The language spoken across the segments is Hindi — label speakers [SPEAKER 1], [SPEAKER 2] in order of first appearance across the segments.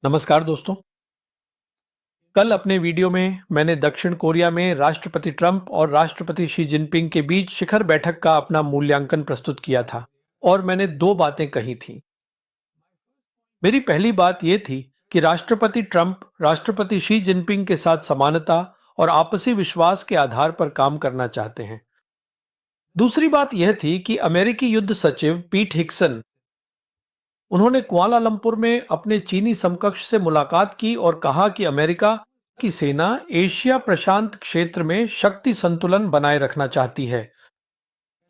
[SPEAKER 1] नमस्कार दोस्तों। कल अपने वीडियो में मैंने दक्षिण कोरिया में राष्ट्रपति ट्रंप और राष्ट्रपति शी जिनपिंग के बीच शिखर बैठक का अपना मूल्यांकन प्रस्तुत किया था और मैंने दो बातें कही थी। मेरी पहली बात यह थी कि राष्ट्रपति ट्रंप राष्ट्रपति शी जिनपिंग के साथ समानता और आपसी विश्वास के आधार पर काम करना चाहते हैं। दूसरी बात यह थी कि अमेरिकी युद्ध सचिव पीट हिक्सन उन्होंने कुआलालंपुर में अपने चीनी समकक्ष से मुलाकात की और कहा कि अमेरिका की सेना एशिया प्रशांत क्षेत्र में शक्ति संतुलन बनाए रखना चाहती है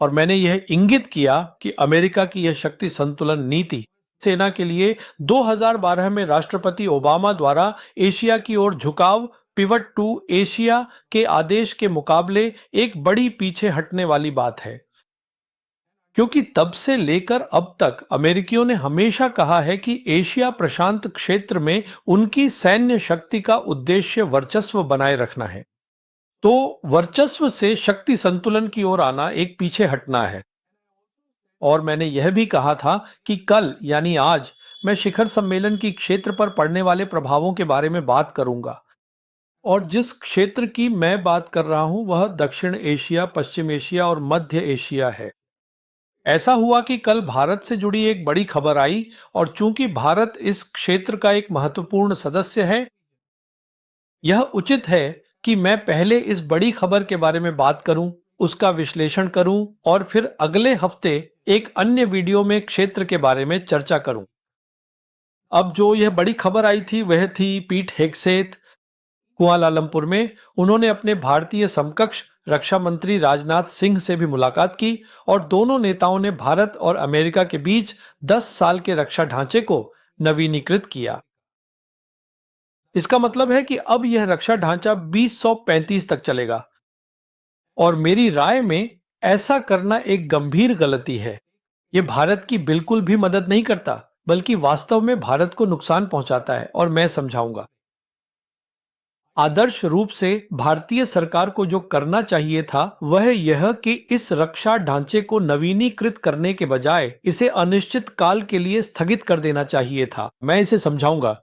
[SPEAKER 1] और मैंने यह इंगित किया कि अमेरिका की यह शक्ति संतुलन नीति सेना के लिए 2012 में राष्ट्रपति ओबामा द्वारा एशिया की ओर झुकाव पिवट टू एशिया के आदेश के मुकाबले एक बड़ी पीछे हटने वाली बात है, क्योंकि तब से लेकर अब तक अमेरिकियों ने हमेशा कहा है कि एशिया प्रशांत क्षेत्र में उनकी सैन्य शक्ति का उद्देश्य वर्चस्व बनाए रखना है। तो वर्चस्व से शक्ति संतुलन की ओर आना एक पीछे हटना है। और मैंने यह भी कहा था कि कल यानी आज मैं शिखर सम्मेलन की क्षेत्र पर पड़ने वाले प्रभावों के बारे में बात करूंगा। और जिस क्षेत्र की मैं बात कर रहा हूं वह दक्षिण एशिया, पश्चिम एशिया और मध्य एशिया है। ऐसा हुआ कि कल भारत से जुड़ी एक बड़ी खबर आई और चूंकि भारत इस क्षेत्र का एक महत्वपूर्ण सदस्य है, यह उचित है कि मैं पहले इस बड़ी खबर के बारे में बात करूं, उसका विश्लेषण करूं और फिर अगले हफ्ते एक अन्य वीडियो में क्षेत्र के बारे में चर्चा करूं। अब जो यह बड़ी खबर आई थी वह थी पीट हेगसेथ कुआलालंपुर में उन्होंने अपने भारतीय समकक्ष रक्षा मंत्री राजनाथ सिंह से भी मुलाकात की और दोनों नेताओं ने भारत और अमेरिका के बीच 10 साल के रक्षा ढांचे को नवीनीकृत किया। इसका मतलब है कि अब यह रक्षा ढांचा 2035 तक चलेगा और मेरी राय में ऐसा करना एक गंभीर गलती है। यह भारत की बिल्कुल भी मदद नहीं करता, बल्कि वास्तव में भारत को नुकसान पहुंचाता है और मैं समझाऊंगा। आदर्श रूप से भारतीय सरकार को जो करना चाहिए था वह यह कि इस रक्षा ढांचे को नवीनीकृत करने के बजाय इसे अनिश्चित काल के लिए स्थगित कर देना चाहिए था। मैं इसे समझाऊंगा,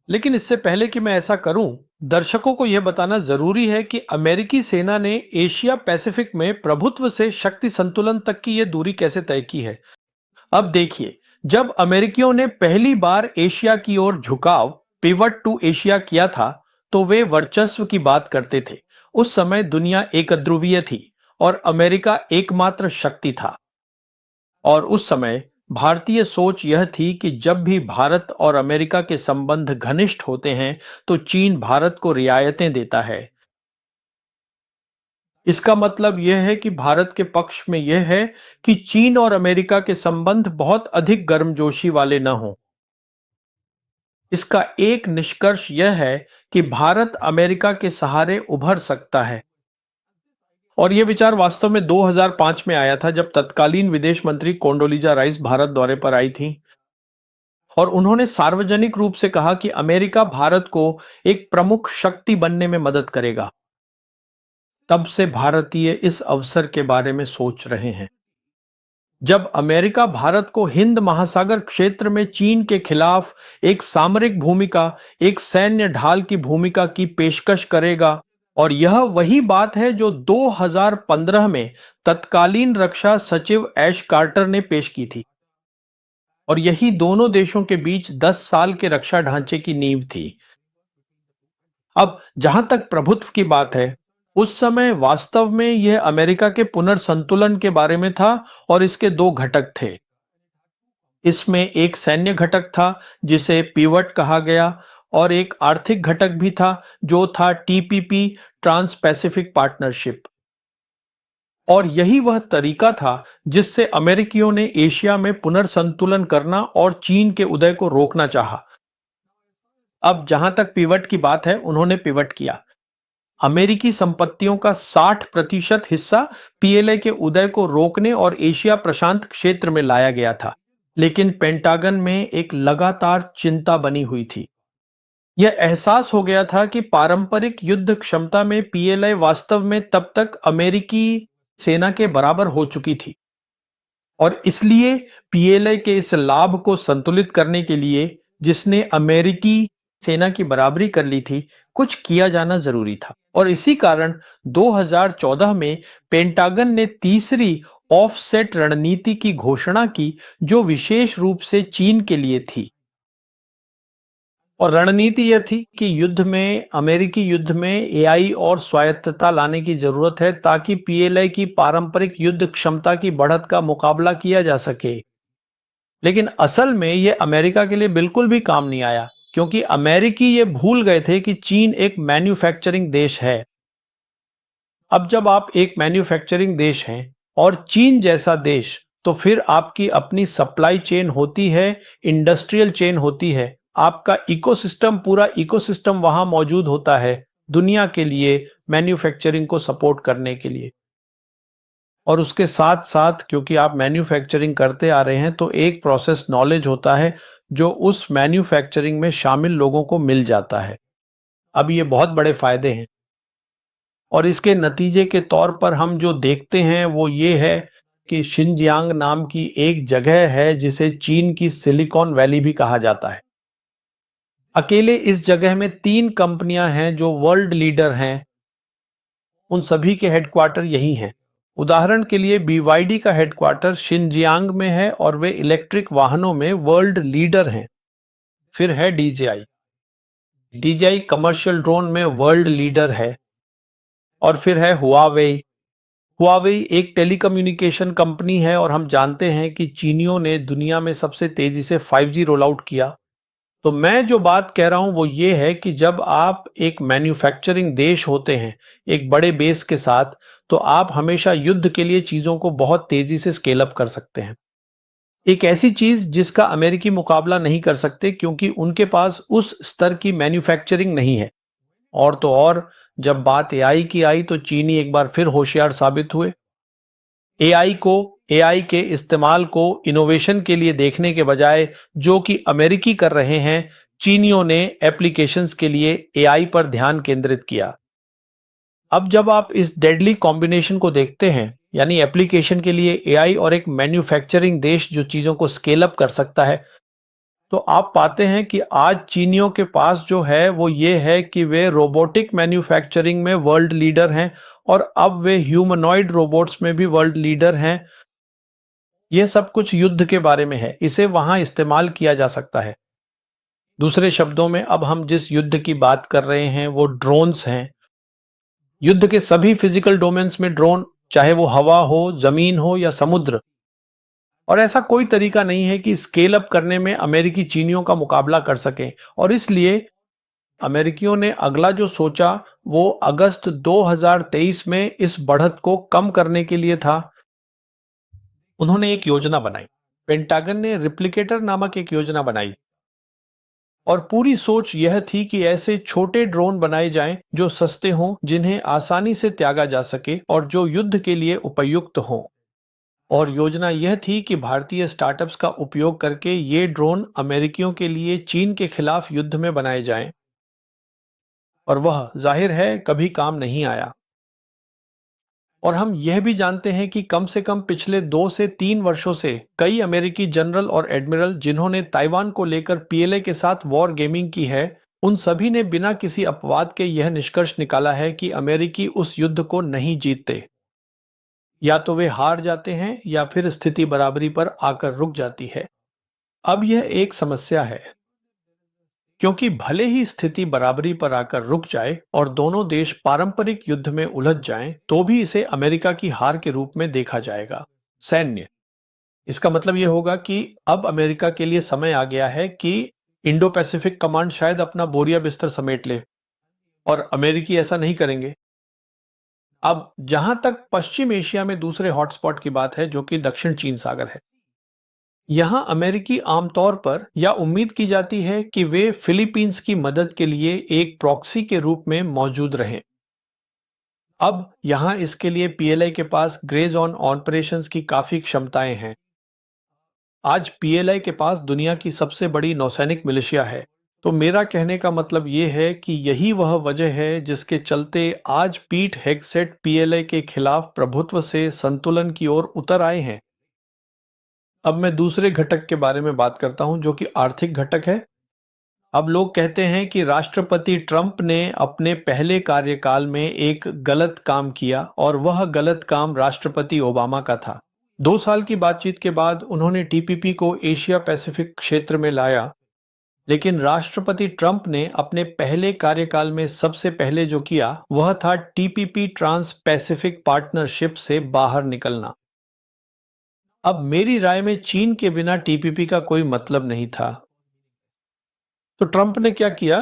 [SPEAKER 1] लेकिन इससे पहले कि मैं ऐसा करूं, दर्शकों को यह बताना जरूरी है कि अमेरिकी सेना ने एशिया पैसिफिक में प्रभुत्व से शक्ति संतुलन तक की यह दूरी कैसे तय की है। अब देखिए, जब अमेरिकियों ने पहली बार एशिया की ओर झुकाव पिवट टू एशिया किया था तो वे वर्चस्व की बात करते थे। उस समय दुनिया एकध्रुवीय थी और अमेरिका एकमात्र शक्ति था। और उस समय भारतीय सोच यह थी कि जब भी भारत और अमेरिका के संबंध घनिष्ठ होते हैं तो चीन भारत को रियायतें देता है। इसका मतलब यह है कि भारत के पक्ष में यह है कि चीन और अमेरिका के संबंध बहुत अधिक गर्मजोशी वाले न हों। इसका एक निष्कर्ष यह है कि भारत अमेरिका के सहारे उभर सकता है। और यह विचार वास्तव में 2005 में आया था, जब तत्कालीन विदेश मंत्री कोंडोलीजा राइस भारत दौरे पर आई थी और उन्होंने सार्वजनिक रूप से कहा कि अमेरिका भारत को एक प्रमुख शक्ति बनने में मदद करेगा। तब से भारतीय इस अवसर के बारे में सोच रहे हैं। जब अमेरिका भारत को हिंद महासागर क्षेत्र में चीन के खिलाफ एक सामरिक भूमिका, एक सैन्य ढाल की भूमिका की पेशकश करेगा, और यह वही बात है जो 2015 में तत्कालीन रक्षा सचिव ऐश कार्टर ने पेश की थी और यही दोनों देशों के बीच 10 साल के रक्षा ढांचे की नींव थी। अब जहां तक प्रभुत्व की बात है, उस समय वास्तव में यह अमेरिका के पुनर्संतुलन के बारे में था और इसके दो घटक थे। इसमें एक सैन्य घटक था जिसे पिवट कहा गया और एक आर्थिक घटक भी था जो था टीपीपी, ट्रांस पैसिफिक पार्टनरशिप। और यही वह तरीका था जिससे अमेरिकियों ने एशिया में पुनर्संतुलन करना और चीन के उदय को रोकना चाहा। अब जहां तक पिवट की बात है, उन्होंने पिवट किया। अमेरिकी संपत्तियों का 60% हिस्सा पीएलए के उदय को रोकने और एशिया प्रशांत क्षेत्र में लाया गया था, लेकिन पेंटागन में एक लगातार चिंता बनी हुई थी। यह एहसास हो गया था कि पारंपरिक युद्ध क्षमता में पीएलए वास्तव में तब तक अमेरिकी सेना के बराबर हो चुकी थी और इसलिए पीएलए के इस लाभ को संतुलित करने के लिए जिसने अमेरिकी सेना की बराबरी कर ली थी, कुछ किया जाना जरूरी था। और इसी कारण 2014 में पेंटागन ने तीसरी ऑफसेट रणनीति की घोषणा की, जो विशेष रूप से चीन के लिए थी। और रणनीति यह थी कि अमेरिकी युद्ध में एआई और स्वायत्तता लाने की जरूरत है, ताकि पीएलए की पारंपरिक युद्ध क्षमता की बढ़त का मुकाबला किया जा सके। लेकिन असल में यह अमेरिका के लिए बिल्कुल भी काम नहीं आया, क्योंकि अमेरिकी ये भूल गए थे कि चीन एक मैन्युफैक्चरिंग देश है। अब जब आप एक मैन्युफैक्चरिंग देश हैं और चीन जैसा देश, तो फिर आपकी अपनी सप्लाई चेन होती है, इंडस्ट्रियल चेन होती है, आपका इकोसिस्टम, पूरा इकोसिस्टम वहां मौजूद होता है दुनिया के लिए मैन्युफैक्चरिंग को सपोर्ट करने के लिए। और उसके साथ साथ क्योंकि आप मैन्युफैक्चरिंग करते आ रहे हैं, तो एक प्रोसेस नॉलेज होता है जो उस मैन्युफैक्चरिंग में शामिल लोगों को मिल जाता है। अब ये बहुत बड़े फायदे हैं, और इसके नतीजे के तौर पर हम जो देखते हैं वो ये है कि शिनजियांग नाम की एक जगह है जिसे चीन की सिलिकॉन वैली भी कहा जाता है। अकेले इस जगह में 3 कंपनियां हैं जो वर्ल्ड लीडर हैं, उन सभी के हेडक्वार्टर यही हैं। उदाहरण के लिए बीवाईडी का हेडक्वार्टर शिनजियांग में है और वे इलेक्ट्रिक वाहनों में वर्ल्ड लीडर हैं। फिर है डीजीआई, डीजीआई कमर्शियल ड्रोन में वर्ल्ड लीडर है। और फिर है हुआवेई, हुआवेई एक टेलीकम्युनिकेशन कंपनी है, और हम जानते हैं कि चीनियों ने दुनिया में सबसे तेजी से 5G रोल आउट किया। तो मैं जो बात कह रहा हूं वो ये है कि जब आप एक मैन्युफैक्चरिंग देश होते हैं एक बड़े बेस के साथ, तो आप हमेशा युद्ध के लिए चीजों को बहुत तेजी से स्केल अप कर सकते हैं। एक ऐसी चीज जिसका अमेरिकी मुकाबला नहीं कर सकते, क्योंकि उनके पास उस स्तर की मैन्युफैक्चरिंग नहीं है। और तो और, जब बात एआई की आई तो चीनी एक बार फिर होशियार साबित हुए। एआई के इस्तेमाल को इनोवेशन के लिए देखने के बजाय, जो कि अमेरिकी कर रहे हैं, चीनियों ने एप्लीकेशंस के लिए एआई पर ध्यान केंद्रित किया। अब जब आप इस डेडली कॉम्बिनेशन को देखते हैं, यानी एप्लीकेशन के लिए एआई और एक मैन्युफैक्चरिंग देश जो चीजों को स्केल अप कर सकता है, तो आप पाते हैं कि आज चीनियों के पास जो है वो ये है कि वे रोबोटिक मैन्युफैक्चरिंग में वर्ल्ड लीडर हैं, और अब वे ह्यूमनॉइड रोबोट्स में भी वर्ल्ड लीडर हैं। ये सब कुछ युद्ध के बारे में है, इसे वहां इस्तेमाल किया जा सकता है। दूसरे शब्दों में, अब हम जिस युद्ध की बात कर रहे हैं वो ड्रोन्स हैं। युद्ध के सभी फिजिकल डोमेन्स में ड्रोन, चाहे वो हवा हो, जमीन हो या समुद्र। और ऐसा कोई तरीका नहीं है कि स्केल अप करने में अमेरिकी चीनियों का मुकाबला कर सकें। और इसलिए अमेरिकियों ने अगला जो सोचा वो अगस्त 2023 में इस बढ़त को कम करने के लिए था। उन्होंने एक योजना बनाई, पेंटागन ने रिप्लिकेटर नामक एक योजना बनाई। और पूरी सोच यह थी कि ऐसे छोटे ड्रोन बनाए जाएं जो सस्ते हों, जिन्हें आसानी से त्यागा जा सके और जो युद्ध के लिए उपयुक्त हों। और योजना यह थी कि भारतीय स्टार्टअप्स का उपयोग करके ये ड्रोन अमेरिकियों के लिए चीन के खिलाफ युद्ध में बनाए जाएं। और वह जाहिर है कभी काम नहीं आया। और हम यह भी जानते हैं कि कम से कम पिछले 2 से 3 वर्षों से कई अमेरिकी जनरल और एडमिरल जिन्होंने ताइवान को लेकर पीएलए के साथ वॉर गेमिंग की है, उन सभी ने बिना किसी अपवाद के यह निष्कर्ष निकाला है कि अमेरिकी उस युद्ध को नहीं जीतते। या तो वे हार जाते हैं या फिर स्थिति बराबरी पर आकर रुक जाती है। अब यह एक समस्या है, क्योंकि भले ही स्थिति बराबरी पर आकर रुक जाए और दोनों देश पारंपरिक युद्ध में उलझ जाएं, तो भी इसे अमेरिका की हार के रूप में देखा जाएगा। सैन्य, इसका मतलब यह होगा कि अब अमेरिका के लिए समय आ गया है कि इंडो पैसिफिक कमांड शायद अपना बोरिया बिस्तर समेट ले, और अमेरिकी ऐसा नहीं करेंगे। अब जहां तक पश्चिम एशिया में दूसरे हॉटस्पॉट की बात है, जो कि दक्षिण चीन सागर है, यहां अमेरिकी आमतौर पर यह उम्मीद की जाती है कि वे फिलीपींस की मदद के लिए एक प्रॉक्सी के रूप में मौजूद रहें। अब यहां इसके लिए पीएलआई के पास ग्रे जोन ऑपरेशंस की काफी क्षमताएं हैं। आज पीएलआई के पास दुनिया की सबसे बड़ी नौसैनिक मिलिशिया है। तो मेरा कहने का मतलब ये है कि यही वह वजह है जिसके चलते आज पीट हेगसेट पीएलआई के खिलाफ प्रभुत्व से संतुलन की ओर उतर आए हैं। अब मैं दूसरे घटक के बारे में बात करता हूं, जो कि आर्थिक घटक है। अब लोग कहते हैं कि राष्ट्रपति ट्रंप ने अपने पहले कार्यकाल में एक गलत काम किया और वह गलत काम राष्ट्रपति ओबामा का था। 2 साल की बातचीत के बाद उन्होंने टीपीपी को एशिया पैसिफिक क्षेत्र में लाया, लेकिन राष्ट्रपति ट्रंप ने अपने पहले कार्यकाल में सबसे पहले जो किया वह था टीपीपी ट्रांस पैसिफिक पार्टनरशिप से बाहर निकलना। अब मेरी राय में चीन के बिना टीपीपी का कोई मतलब नहीं था। तो ट्रंप ने क्या किया?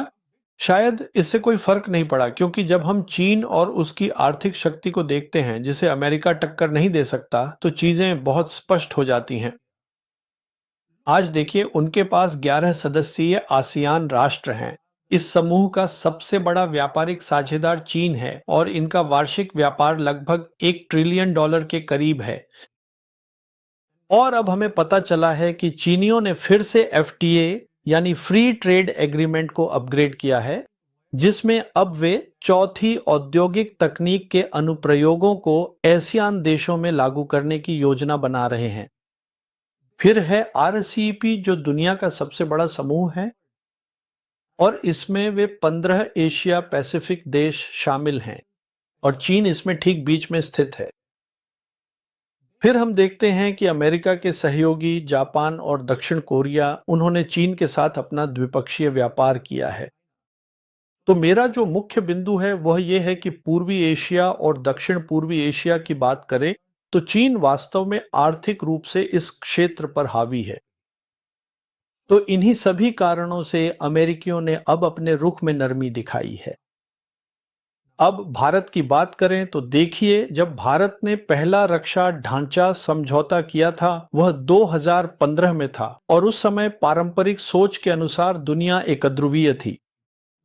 [SPEAKER 1] शायद इससे कोई फर्क नहीं पड़ा, क्योंकि जब हम चीन और उसकी आर्थिक शक्ति को देखते हैं जिसे अमेरिका टक्कर नहीं दे सकता, तो चीजें बहुत स्पष्ट हो जाती हैं। आज देखिए, उनके पास 11 सदस्यीय आसियान राष्ट्र हैं। इस समूह का सबसे बड़ा व्यापारिक साझेदार चीन है और इनका वार्षिक व्यापार लगभग $1 ट्रिलियन के करीब है। और अब हमें पता चला है कि चीनियों ने फिर से एफटीए यानी फ्री ट्रेड एग्रीमेंट को अपग्रेड किया है, जिसमें अब वे चौथी औद्योगिक तकनीक के अनुप्रयोगों को एशियान देशों में लागू करने की योजना बना रहे हैं। फिर है आरसीईपी, जो दुनिया का सबसे बड़ा समूह है और इसमें वे 15 एशिया पैसिफिक देश शामिल हैं और चीन इसमें ठीक बीच में स्थित है। फिर हम देखते हैं कि अमेरिका के सहयोगी जापान और दक्षिण कोरिया, उन्होंने चीन के साथ अपना द्विपक्षीय व्यापार किया है। तो मेरा जो मुख्य बिंदु है वह यह है कि पूर्वी एशिया और दक्षिण पूर्वी एशिया की बात करें तो चीन वास्तव में आर्थिक रूप से इस क्षेत्र पर हावी है। तो इन्हीं सभी कारणों से अमेरिकियों ने अब अपने रुख में नरमी दिखाई है। अब भारत की बात करें तो देखिए, जब भारत ने पहला रक्षा ढांचा समझौता किया था वह 2015 में था और उस समय पारंपरिक सोच के अनुसार दुनिया एकध्रुवीय थी।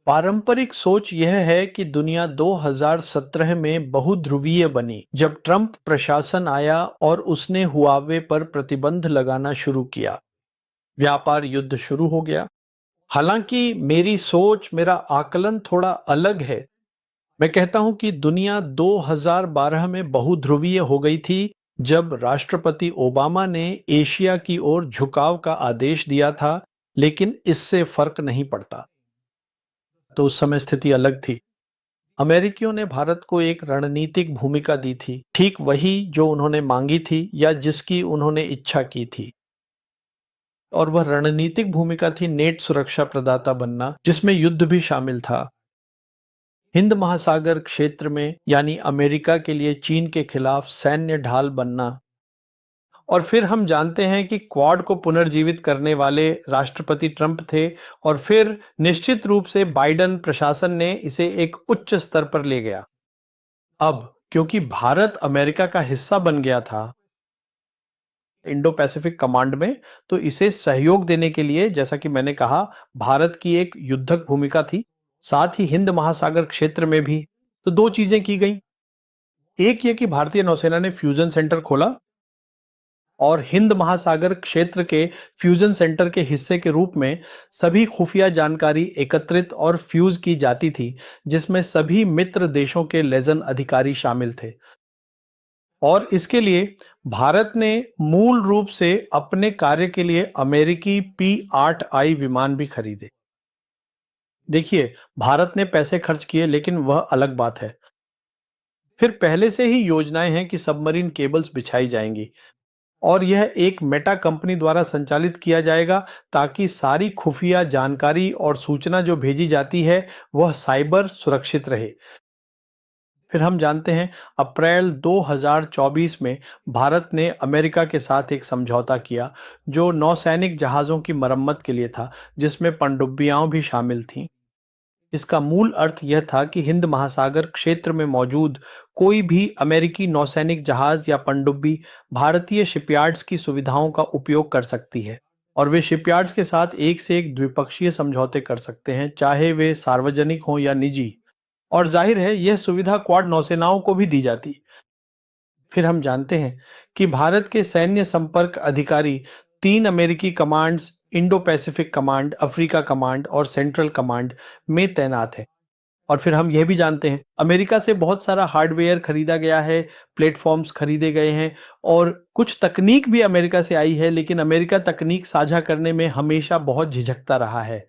[SPEAKER 1] पारंपरिक सोच यह है कि दुनिया 2017 में बहुध्रुवीय बनी जब ट्रंप प्रशासन आया और उसने हुआवे पर प्रतिबंध लगाना शुरू किया। व्यापार युद्ध शुरू हो गया। हालांकि मेरी सोच, मेरा आकलन थोड़ा अलग है। मैं कहता हूं कि दुनिया 2012 में बहुध्रुवीय हो गई थी जब राष्ट्रपति ओबामा ने एशिया की ओर झुकाव का आदेश दिया था, लेकिन इससे फर्क नहीं पड़ता। तो उस समय स्थिति अलग थी। अमेरिकियों ने भारत को एक रणनीतिक भूमिका दी थी, ठीक वही जो उन्होंने मांगी थी या जिसकी उन्होंने इच्छा की थी। और वह रणनीतिक भूमिका थी नेट सुरक्षा प्रदाता बनना, जिसमें युद्ध भी शामिल था। हिंद महासागर क्षेत्र में यानी अमेरिका के लिए चीन के खिलाफ सैन्य ढाल बनना। और फिर हम जानते हैं कि क्वाड को पुनर्जीवित करने वाले राष्ट्रपति ट्रंप थे और फिर निश्चित रूप से बाइडेन प्रशासन ने इसे एक उच्च स्तर पर ले गया। अब क्योंकि भारत अमेरिका का हिस्सा बन गया था इंडो पैसिफिक कमांड में, तो इसे सहयोग देने के लिए, जैसा कि मैंने कहा, भारत की एक युद्धक भूमिका थी। साथ ही हिंद महासागर क्षेत्र में भी तो दो चीजें की गई। एक ये कि भारतीय नौसेना ने फ्यूजन सेंटर खोला और हिंद महासागर क्षेत्र के फ्यूजन सेंटर के हिस्से के रूप में सभी खुफिया जानकारी एकत्रित और फ्यूज की जाती थी, जिसमें सभी मित्र देशों के लेजन अधिकारी शामिल थे। और इसके लिए भारत ने मूल रूप से अपने कार्य के लिए अमेरिकी P-8I विमान भी खरीदे। देखिए, भारत ने पैसे खर्च किए, लेकिन वह अलग बात है। फिर पहले से ही योजनाएं हैं कि सबमरीन केबल्स बिछाई जाएंगी और यह एक मेटा कंपनी द्वारा संचालित किया जाएगा, ताकि सारी खुफिया जानकारी और सूचना जो भेजी जाती है वह साइबर सुरक्षित रहे। फिर हम जानते हैं, अप्रैल 2024 में भारत ने अमेरिका के साथ एक समझौता किया जो नौसैनिक जहाज़ों की मरम्मत के लिए था, जिसमें पनडुब्बियां भी शामिल थीं। इसका मूल अर्थ यह था कि हिंद महासागर क्षेत्र में मौजूद कोई भी अमेरिकी नौसैनिक जहाज या पनडुब्बी भारतीय शिपयार्ड्स की सुविधाओं का उपयोग कर सकती है और वे शिपयार्ड्स के साथ एक से एक द्विपक्षीय समझौते कर सकते हैं, चाहे वे सार्वजनिक हों या निजी। और जाहिर है, यह सुविधा क्वाड नौसेनाओं को भी दी जाती। फिर हम जानते हैं कि भारत के सैन्य संपर्क अधिकारी 3 अमेरिकी commands, Indo Pacific command, Africa command और सेंट्रल कमांड में तैनात है। और फिर हम यह भी जानते हैं, अमेरिका से बहुत सारा हार्डवेयर खरीदा गया है, प्लेटफॉर्म्स खरीदे गए हैं और कुछ तकनीक भी अमेरिका से आई है, लेकिन अमेरिका तकनीक साझा करने में हमेशा बहुत झिझकता रहा है।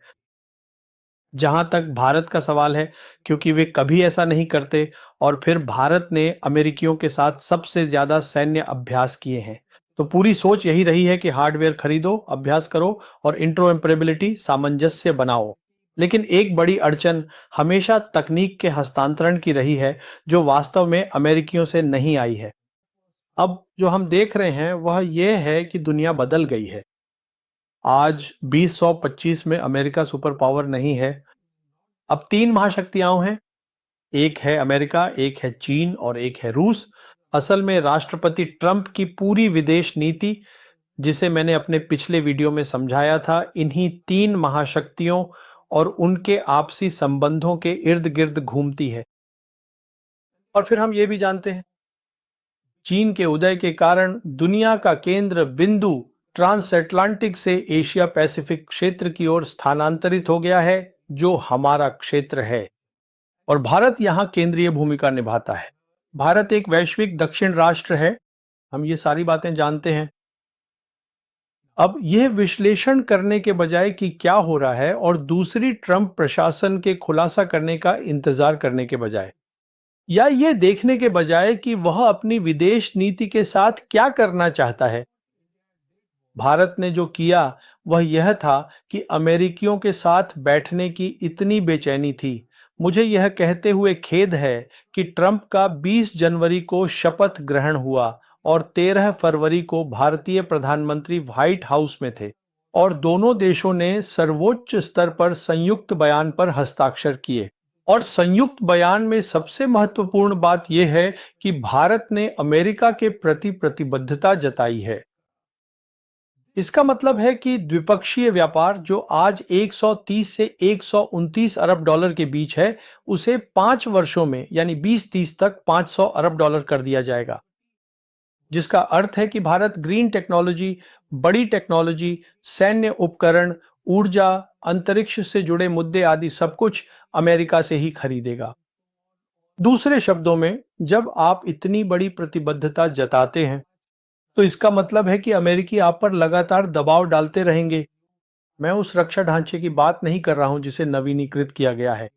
[SPEAKER 1] जहां तक भारत का सवाल है, क्योंकि वे कभी ऐसा नहीं करते और फिर भारत ने अमेरिकियों के साथ सबसे ज्यादा सैन्य अभ्यास किए हैं। तो पूरी सोच यही रही है कि हार्डवेयर खरीदो, अभ्यास करो और इंटरऑपरेबिलिटी सामंजस्य बनाओ। लेकिन एक बड़ी अड़चन हमेशा तकनीक के हस्तांतरण की रही है, जो वास्तव में अमेरिकियों से नहीं आई है। अब जो हम देख रहे हैं वह यह है कि दुनिया बदल गई है। आज 2025 में अमेरिका सुपर पावर नहीं है। अब तीन महाशक्तियां हैं, एक है अमेरिका, एक है चीन और एक है रूस। असल में राष्ट्रपति ट्रंप की पूरी विदेश नीति, जिसे मैंने अपने पिछले वीडियो में समझाया था, इन्हीं तीन महाशक्तियों और उनके आपसी संबंधों के इर्द गिर्द घूमती है। और फिर हम ये भी जानते हैं, चीन के उदय के कारण दुनिया का केंद्र बिंदु ट्रांस अटलांटिक से एशिया पैसिफिक क्षेत्र की ओर स्थानांतरित हो गया है, जो हमारा क्षेत्र है। और भारत यहां केंद्रीय भूमिका निभाता है। भारत एक वैश्विक दक्षिण राष्ट्र है, हम ये सारी बातें जानते हैं। अब यह विश्लेषण करने के बजाय कि क्या हो रहा है और दूसरी ट्रंप प्रशासन के खुलासा करने का इंतजार करने के बजाय, या ये देखने के बजाय कि वह अपनी विदेश नीति के साथ क्या करना चाहता है, भारत ने जो किया वह यह था कि अमेरिकियों के साथ बैठने की इतनी बेचैनी थी। मुझे यह कहते हुए खेद है कि ट्रंप का 20 जनवरी को शपथ ग्रहण हुआ और 13 फरवरी को भारतीय प्रधानमंत्री व्हाइट हाउस में थे और दोनों देशों ने सर्वोच्च स्तर पर संयुक्त बयान पर हस्ताक्षर किए। और संयुक्त बयान में सबसे महत्वपूर्ण बात यह है कि भारत ने अमेरिका के प्रति प्रतिबद्धता जताई है। इसका मतलब है कि द्विपक्षीय व्यापार जो आज 130 से 129 अरब डॉलर के बीच है, उसे 5 वर्षों में यानी 2030 तक 500 अरब डॉलर कर दिया जाएगा, जिसका अर्थ है कि भारत ग्रीन टेक्नोलॉजी, बड़ी टेक्नोलॉजी, सैन्य उपकरण, ऊर्जा, अंतरिक्ष से जुड़े मुद्दे आदि सब कुछ अमेरिका से ही खरीदेगा। दूसरे शब्दों में, जब आप इतनी बड़ी प्रतिबद्धता जताते हैं, तो इसका मतलब है कि अमेरिकी आप पर लगातार दबाव डालते रहेंगे। मैं उस रक्षा ढांचे की बात नहीं कर रहा हूं जिसे नवीनीकृत किया गया है।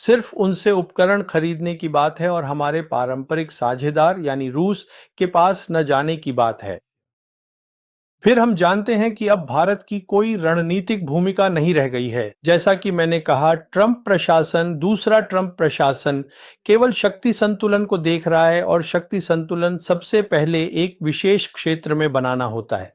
[SPEAKER 1] सिर्फ उनसे उपकरण खरीदने की बात है और हमारे पारंपरिक साझेदार यानी रूस के पास न जाने की बात है। फिर हम जानते हैं कि अब भारत की कोई रणनीतिक भूमिका नहीं रह गई है। जैसा कि मैंने कहा, ट्रंप प्रशासन, दूसरा ट्रंप प्रशासन केवल शक्ति संतुलन को देख रहा है और शक्ति संतुलन सबसे पहले एक विशेष क्षेत्र में बनाना होता है।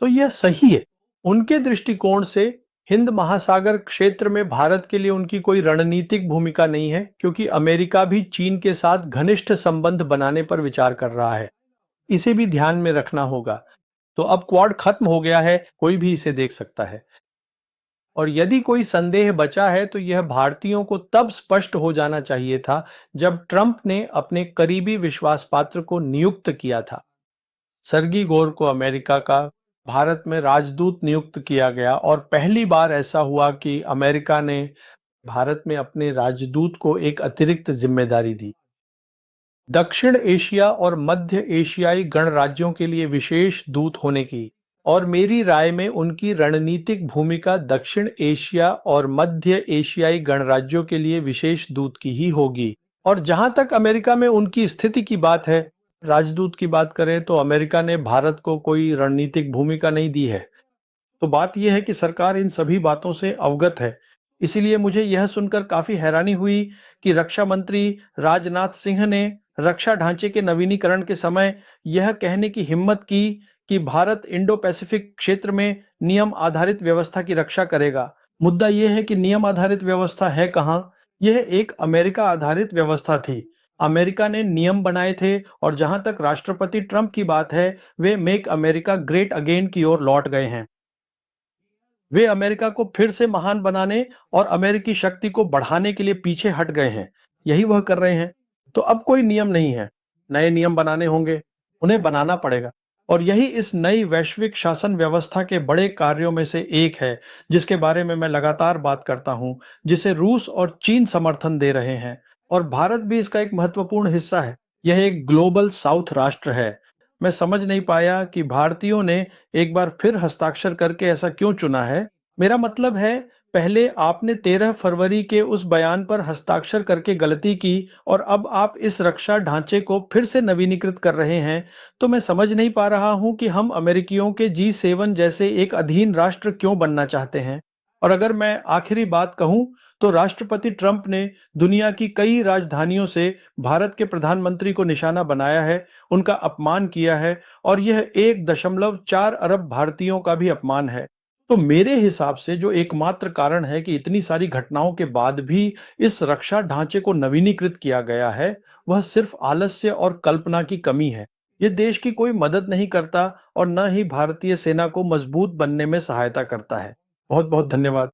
[SPEAKER 1] तो यह सही है। उनके दृष्टिकोण से हिंद महासागर क्षेत्र में भारत के लिए उनकी कोई रणनीतिक भूमिका नहीं है, क्योंकि अमेरिका भी चीन के साथ घनिष्ठ संबंध बनाने पर विचार कर रहा है। इसे भी ध्यान में रखना होगा। तो अब क्वाड खत्म हो गया है, कोई भी इसे देख सकता है। और यदि कोई संदेह बचा है तो यह भारतीयों को तब स्पष्ट हो जाना चाहिए था जब ट्रंप ने अपने करीबी विश्वास पात्र को नियुक्त किया था। सर्गी गोर को अमेरिका का भारत में राजदूत नियुक्त किया गया और पहली बार ऐसा हुआ कि अमेरिका ने भारत में अपने राजदूत को एक अतिरिक्त जिम्मेदारी दी। दक्षिण एशिया और मध्य एशियाई गणराज्यों के लिए विशेष दूत होने की, और मेरी राय में उनकी रणनीतिक भूमिका दक्षिण एशिया और मध्य एशियाई गणराज्यों के लिए विशेष दूत की ही होगी। और जहां तक अमेरिका में उनकी स्थिति की बात है, राजदूत की बात करें तो अमेरिका ने भारत को कोई रणनीतिक भूमिका नहीं दी है। तो बात यह है कि सरकार इन सभी बातों से अवगत है। इसीलिए मुझे यह सुनकर काफी हैरानी हुई कि रक्षा मंत्री राजनाथ सिंह ने रक्षा ढांचे के नवीनीकरण के समय यह कहने की हिम्मत की कि भारत इंडो पैसिफिक क्षेत्र में नियम आधारित व्यवस्था की रक्षा करेगा। मुद्दा यह है कि नियम आधारित व्यवस्था है कहाँ? यह एक अमेरिका आधारित व्यवस्था थी। अमेरिका ने नियम बनाए थे और जहां तक राष्ट्रपति ट्रंप की बात है, वे मेक अमेरिका ग्रेट अगेन की ओर लौट गए हैं। वे अमेरिका को फिर से महान बनाने और अमेरिकी शक्ति को बढ़ाने के लिए पीछे हट गए हैं। यही वह कर रहे हैं। तो अब कोई नियम नहीं है, नए नियम बनाने होंगे, उन्हें बनाना पड़ेगा। और यही इस नई वैश्विक शासन व्यवस्था के बड़े कार्यों में से एक है, जिसके बारे में मैं लगातार बात करता हूं, जिसे रूस और चीन समर्थन दे रहे हैं और भारत भी इसका एक महत्वपूर्ण हिस्सा है। यह एक ग्लोबल साउथ राष्ट्र है। मैं समझ नहीं पाया कि भारतीयों ने एक बार फिर हस्ताक्षर करके ऐसा क्यों चुना है। मेरा मतलब है, पहले आपने 13 फरवरी के उस बयान पर हस्ताक्षर करके गलती की और अब आप इस रक्षा ढांचे को फिर से नवीनीकृत कर रहे हैं, तो मैं समझ नहीं पा रहा हूं कि हम अमेरिकियों के G7 जैसे एक अधीन राष्ट्र क्यों बनना चाहते हैं। और अगर मैं आखिरी बात कहूं, तो राष्ट्रपति ट्रंप ने दुनिया की कई राजधानियों से भारत के प्रधानमंत्री को निशाना बनाया है, उनका अपमान किया है और यह 1.4 अरब भारतीयों का भी अपमान है। तो मेरे हिसाब से जो एकमात्र कारण है कि इतनी सारी घटनाओं के बाद भी इस रक्षा ढांचे को नवीनीकृत किया गया है, वह सिर्फ आलस्य और कल्पना की कमी है। ये देश की कोई मदद नहीं करता और न ही भारतीय सेना को मजबूत बनने में सहायता करता है। बहुत बहुत धन्यवाद।